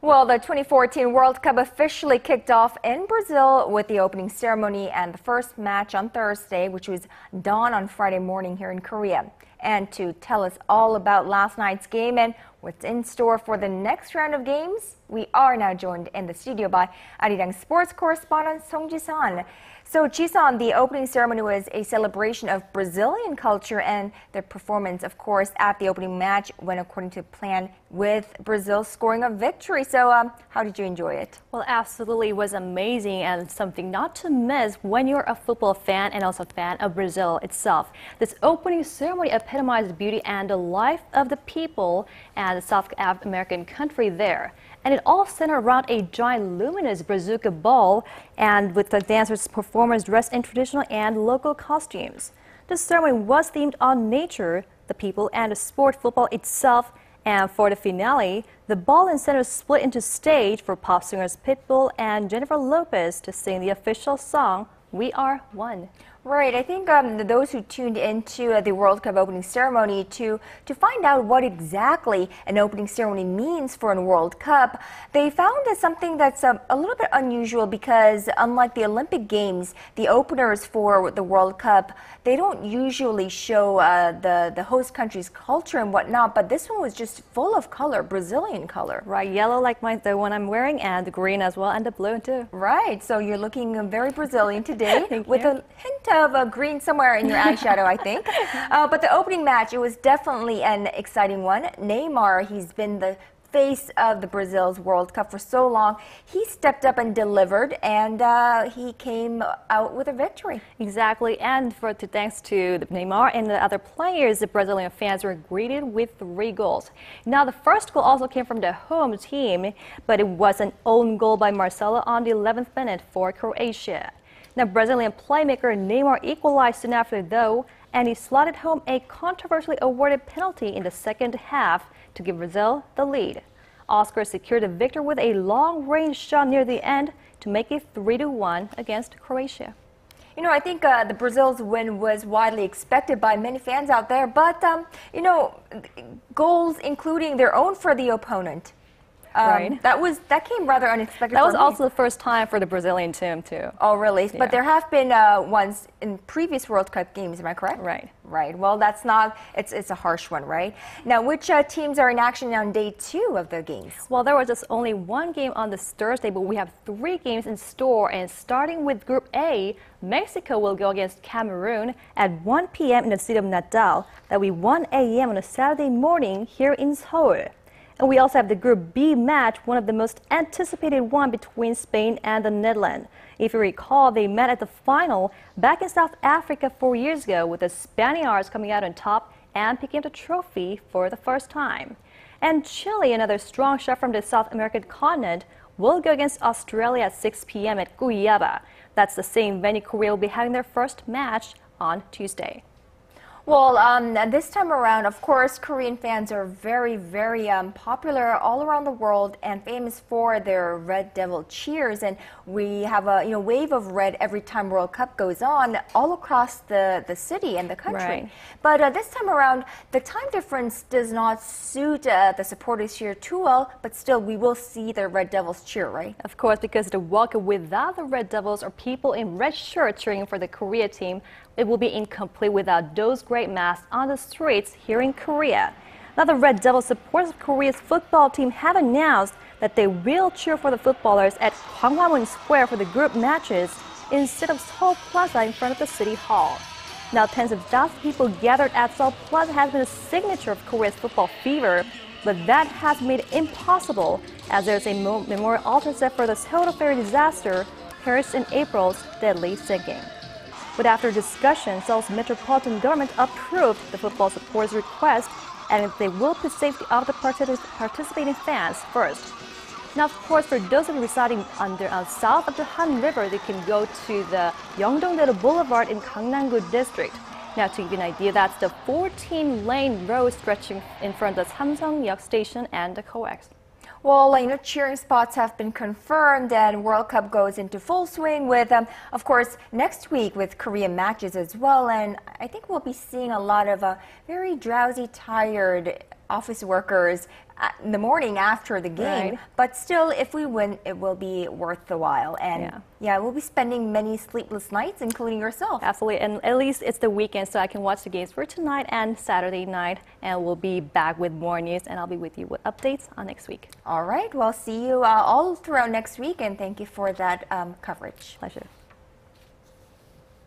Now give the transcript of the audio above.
Well, the 2014 World Cup officially kicked off in Brazil with the opening ceremony and the first match on Thursday, which was dawn on Friday morning here in Korea. And to tell us all about last night's game and what's in store for the next round of games, we are now joined in the studio by Arirang sports correspondent Song Ji-san. So, Ji-san, the opening ceremony was a celebration of Brazilian culture, and the performance, of course, at the opening match went according to plan with Brazil scoring a victory. So, how did you enjoy it? Well, absolutely, it was amazing and something not to miss when you're a football fan and also a fan of Brazil itself. This opening ceremony epitomized the beauty and the life of the people and the South American country there. And it all centered around a giant luminous Brazuca ball, and with the dancers' performers dressed in traditional and local costumes. The ceremony was themed on nature, the people, and the sport football itself. And for the finale, the ball and center split into stage for pop singers Pitbull and Jennifer Lopez to sing the official song, "We Are One." Right. I think those who tuned into the World Cup opening ceremony to find out what exactly an opening ceremony means for a World Cup, they found something that's a little bit unusual because unlike the Olympic Games, the openers for the World Cup, they don't usually show the host country's culture and whatnot, but this one was just full of color, Brazilian color. Right, yellow like the one I'm wearing, and the green as well, and the blue too. Right, so you're looking very Brazilian today with you. a hint of green somewhere in your eyeshadow, I think. But the opening match, it was definitely an exciting one. Neymar, he's been the face of the Brazil's World Cup for so long. He stepped up and delivered, and he came out with a victory. Exactly, and thanks to Neymar and the other players, the Brazilian fans were greeted with 3 goals. Now, the first goal also came from the home team, but it was an own goal by Marcelo on the 11th minute for Croatia. Now, Brazilian playmaker Neymar equalized soon after, though, and he slotted home a controversially awarded penalty in the second half to give Brazil the lead. Oscar secured the victory with a long-range shot near the end to make it 3-1 against Croatia. You know, I think the Brazil's win was widely expected by many fans out there, but, you know, goals including their own for the opponent. Right. That came rather unexpected. That was also the first time for the Brazilian team too. Oh, really? Yeah. But there have been ones in previous World Cup games. Am I correct? Right. Right. Well, that's not. It's a harsh one, right? Now, which teams are in action on day 2 of the games? Well, there was just only one game on this Thursday, but we have 3 games in store. And starting with Group A, Mexico will go against Cameroon at 1 p.m. in the city of Natal. That will be 1 a.m. on a Saturday morning here in Seoul. And we also have the Group B match, one of the most anticipated one between Spain and the Netherlands. If you recall, they met at the final back in South Africa 4 years ago, with the Spaniards coming out on top and picking up the trophy for the first time. And Chile, another strong shot from the South American continent, will go against Australia at 6 p.m. at Cuiabá. That's the same venue Korea will be having their first match on Tuesday. Well, this time around, of course, Korean fans are very, very popular all around the world and famous for their Red Devil cheers. And we have a wave of red every time World Cup goes on all across the city and the country. Right. But this time around, the time difference does not suit the supporters here too well. But still, we will see the Red Devils cheer, right? Of course, because the World Cup without the Red Devils or people in red shirts cheering for the Korea team, it will be incomplete without those great masks on the streets here in Korea. Now, the Red Devil supporters of Korea's football team have announced that they will cheer for the footballers at Gwanghwamun Square for the group matches instead of Seoul Plaza in front of the City Hall. Now, tens of thousands of people gathered at Seoul Plaza has been a signature of Korea's football fever, but that has made it impossible as there's a memorial altar set for the Seoul ferry disaster perished in April's deadly sinking. But after discussion, Seoul's metropolitan government approved the football supporters' request, and they will put safety of the participating fans first. Now, of course, for those of you residing south of the Han River, they can go to the Yeongdong-daedo Boulevard in Gangnam-gu district. Now, to give you an idea, that's the 14-lane road stretching in front of the Samsung-yeok station and the COEX. Well, cheering spots have been confirmed and World Cup goes into full swing with, of course, next week with Korean matches as well. And I think we'll be seeing a lot of very drowsy, tired office workers in the morning after the game. Right. But still, if we win, it will be worth the while. And yeah, we'll be spending many sleepless nights, including yourself. Absolutely, and at least it's the weekend, so I can watch the games for tonight and Saturday night, and we'll be back with more news, and I'll be with you with updates on next week. All right, well, see you all throughout next week, and thank you for that coverage. Pleasure.